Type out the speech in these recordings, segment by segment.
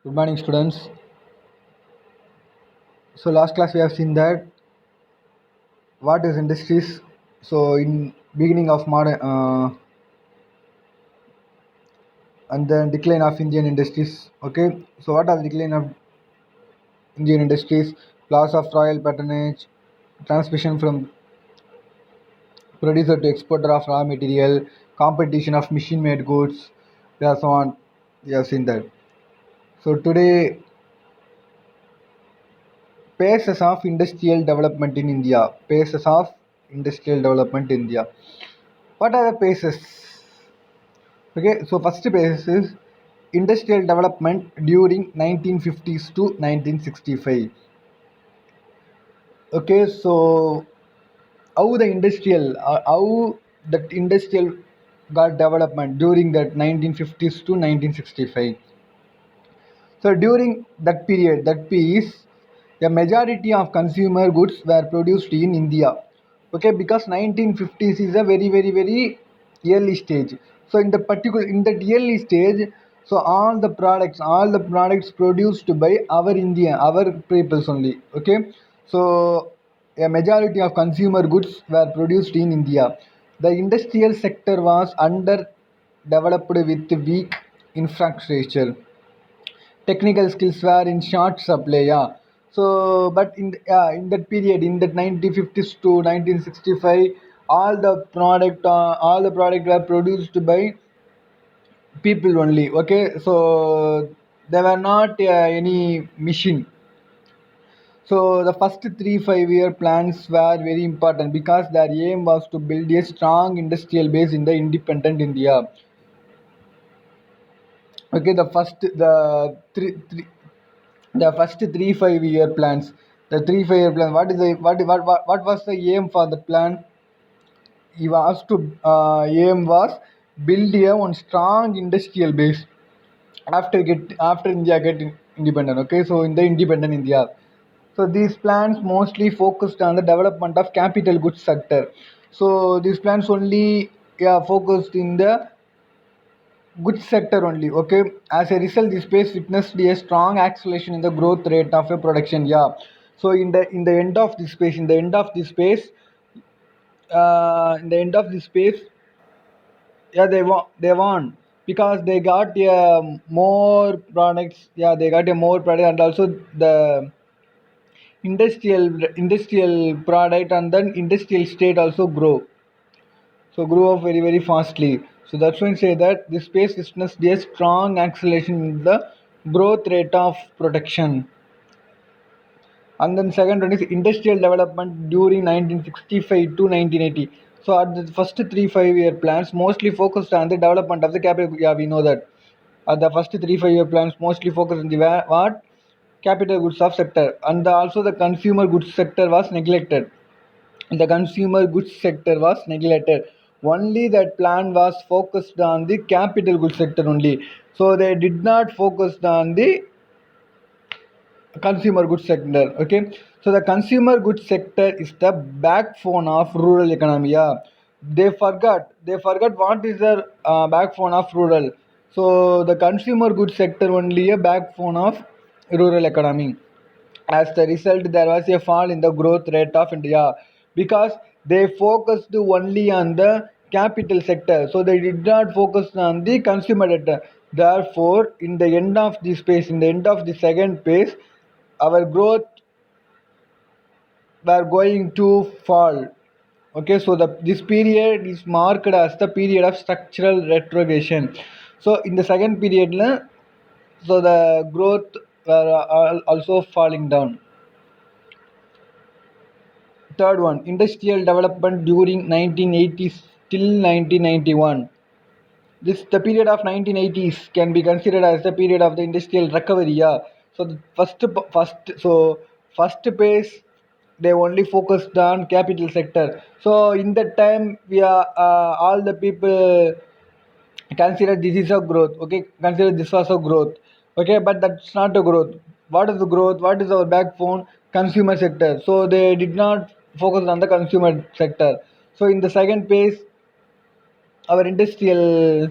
Good morning, students. So last class we have seen that what is industries. So in beginning of modern and then decline of Indian industries. Okay. So what are the decline of Indian industries? Loss of royal patronage, transmission from producer to exporter of raw material, competition of machine-made goods, yeah, so on. We have seen that. So today, paces of industrial development in India. Paces of industrial development in India. What are the paces? Okay, so first pace is industrial development during 1950s to 1965. Okay, so how that industrial got development during that 1950s to 1965. So during that period, that piece, a majority of consumer goods were produced in India. Okay, because 1950s is a very early stage. So in that early stage, so all the products produced by our peoples only. Okay, so a majority of consumer goods were produced in India. The industrial sector was underdeveloped with weak infrastructure. Technical skills were in short supply, yeah. So but in that period, in that 1950s to 1965, all the product were produced by people only. Okay, so there were not any machine. So the first 3 5 year plans were very important because their aim was to build a strong industrial base in the independent India. Okay, the first 3 5 year plans. The 3 5 year plan. What was the aim for the plan? He was to aim was build a one strong industrial base after India get independent. Okay, so in the independent India. So these plans mostly focused on the development of capital goods sector. So these plans only, yeah, focused in the goods sector only. Okay, as a result, this space witnessed a strong acceleration in the growth rate of a production. Yeah, so in the end of this space, yeah, they won because they got more products. Yeah, they got a more product, and also the industrial product, and then industrial state also grew up very fastly. So that's why I say that this space witnessed a strong acceleration in the growth rate of production. And then second one is industrial development during 1965 to 1980. So at the first 3 5 year plans mostly focused on the development of the capital. Yeah, we know that. At the first 3 5 year plans mostly focused on the what capital goods of sector, and also the consumer goods sector was neglected. The consumer goods sector was neglected. Only that plan was focused on the capital goods sector only. So they did not focus on the consumer goods sector. Okay, so the consumer goods sector is the backbone of rural economy. Yeah, they forgot what is the backbone of rural. So the consumer goods sector only a backbone of rural economy. As the result, there was a fall in the growth rate of India because they focused only on the capital sector. So they did not focus on the consumer data. Therefore, in the end of the second phase, our growth were going to fall. Okay, so this period is marked as the period of structural retrogression. So in the second period, so the growth were also falling down. Third one, industrial development during 1980s till 1991. This the period of 1980s can be considered as the period of the industrial recovery. Yeah. So the first phase they only focused on capital sector. So in that time we are all the people consider this is a growth. Okay, consider this was a growth. Okay, but that's not a growth. What is the growth? What is our backbone? Consumer sector. So they did not focus on the consumer sector. So in the second phase, our industrial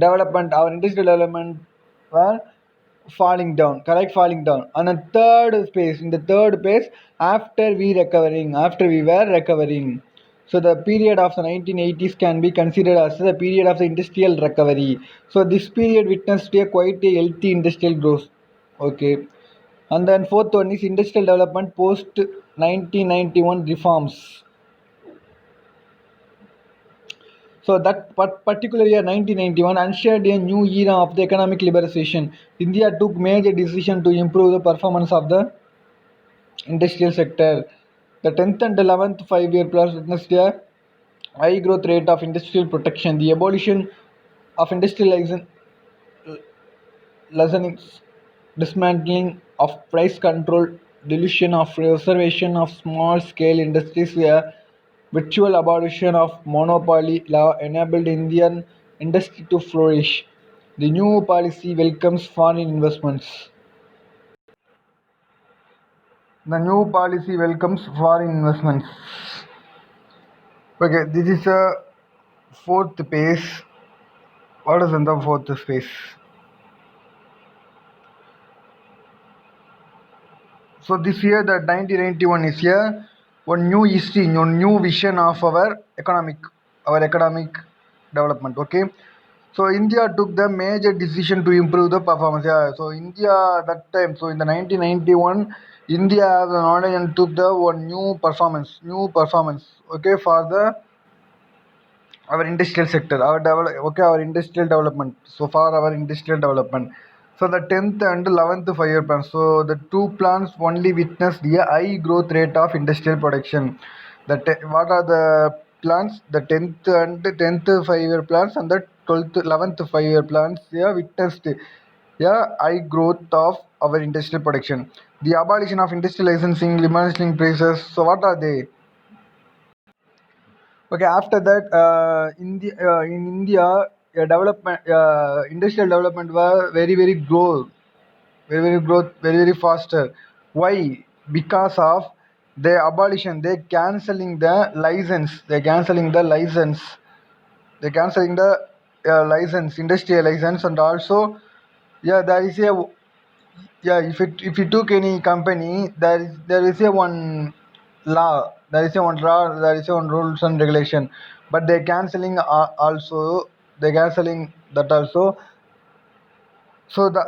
our industrial development, well, falling down, correct, falling down. And the third phase, in the third phase, after we were recovering. So the period of the 1980s can be considered as the period of the industrial recovery. So this period witnessed a quite a healthy industrial growth. Okay. And then fourth one is industrial development post 1991 reforms. So that particular year 1991 ushered a new era of the economic liberalization. India took major decision to improve the performance of the industrial sector. The 10th and 11th five-year plans witnessed a high growth rate of industrial protection. The abolition of industrial license, dismantling of price control, dilution of reservation of small scale industries, a virtual abolition of monopoly law enabled Indian industry to flourish. The new policy welcomes foreign investments. The new policy welcomes foreign investments. Okay, this is a fourth phase. What is in the fourth phase? So this year, the 1991 is here. One new history, one new vision of our economic development. Okay. So India took the major decision to improve the performance. Yeah. So India that time. So in the 1991, India has an knowledge and took the one new performance. Okay, for the our industrial sector, our industrial development. So far, our industrial development. So the 10th and 11th five-year plans. So the two plans only witnessed a high growth rate of industrial production. What are the plans? The 10th five-year plans and the 12th, 11th five-year plans. Yeah, witnessed a high growth of our industrial production. The abolition of industrial licensing, liberalizing prices. So what are they? Okay, after that, in India, industrial development was very very faster. Why? Because of the abolition, they cancelling the license, industrial license, and also, yeah, there is a yeah, if you took any company, there is a one law, there is a one rules and regulation, but they cancelling they cancelling that also. So there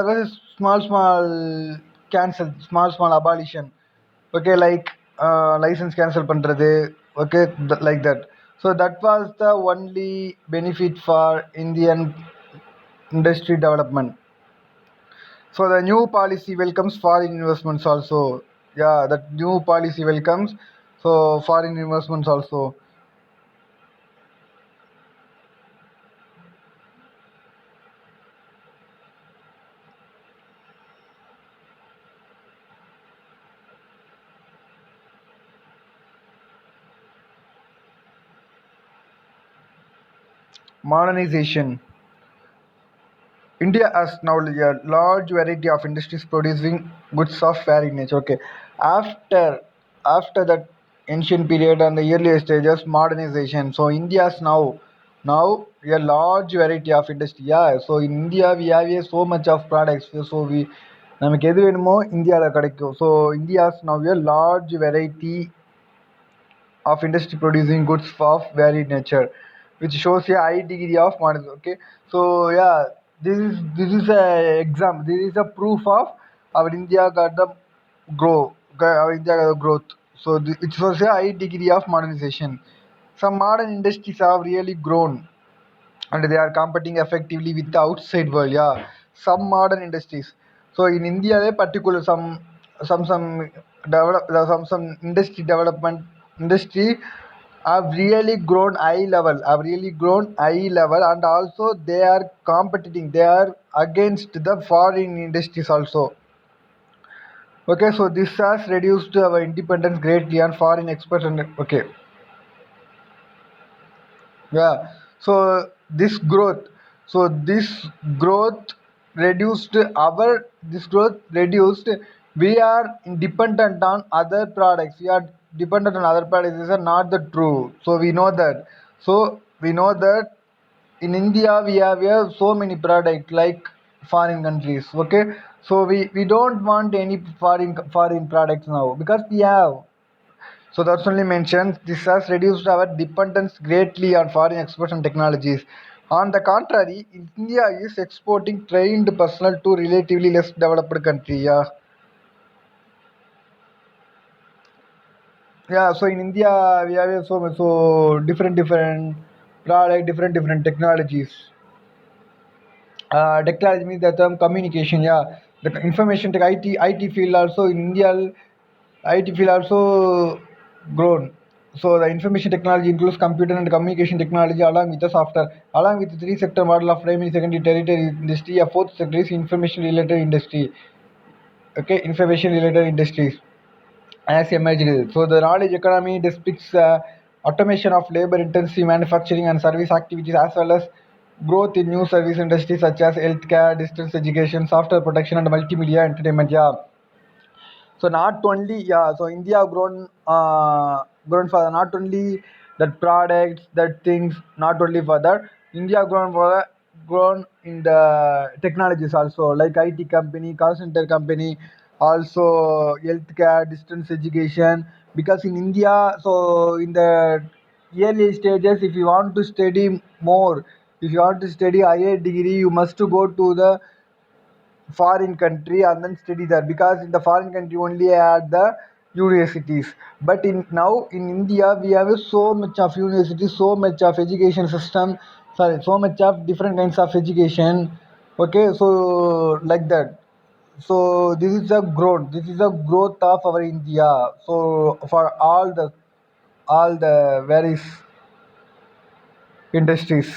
was a small abolition. Okay, like license cancel பண்றது. Okay, like that. So that was the only benefit for Indian industry development. So the new policy welcomes foreign investments also. Yeah, that new policy welcomes so foreign investments also. Modernization. India has now a large variety of industries producing goods of varied nature. Okay, after that ancient period and the earlier stages, modernization. So India's now a large variety of industry. Yeah, so in India we have so much of products. So we நமக்கு எது வேணுமோ இந்தியாவில் கிடைக்கும். So India's now a large variety of industry producing goods of varied nature, which shows a high degree of modernization. Okay, so yeah, this is a example. This is a proof of our India got the our India got the growth. So it shows a high degree of modernization. Some modern industries have really grown and they are competing effectively with the outside world. Yeah, some modern industries. So in India, particular some develop some industry have really grown high level, and also they are competing, they are against the foreign industries also. Okay, so this has reduced our independence greatly and foreign exports and okay. Yeah, so this growth, this growth reduced. We are dependent on other products. We are dependent on other products. This is not the true. So we know that. In India we have so many products like foreign countries. Okay, so we don't want any foreign products now because we have. So that's only mentioned this has reduced our dependence greatly on foreign exports and technologies. On the contrary, India is exporting trained personnel to relatively less developed country. Yeah. Yeah, so in India we have so different product, different technologies. Technology means the term communication. Yeah, the information tech, IT field also in India, IT field also grown. So the information technology includes computer and communication technology along with the software, along with the three sector model of primary, secondary, tertiary industry. A fourth sector is information related industry. Okay, information related industries as emerged. So the knowledge economy depicts automation of labor-intensive manufacturing and service activities as well as growth in new service industries such as healthcare, distance education, software protection, and multimedia entertainment. Yeah. So not only so India grown for not only that products, that things, not only for that. India grown in the technologies also like IT company, call center company, also healthcare, distance education. Because in India, so in the early stages, if you want to study more, if you want to study higher degree, you must to go to the foreign country and then study there because in the foreign country only at the universities. But in now in India we have so much of universities, so much of education system, sorry, so much of different kinds of education. Okay, so like that. So this is a growth of our India. So for all the various industries.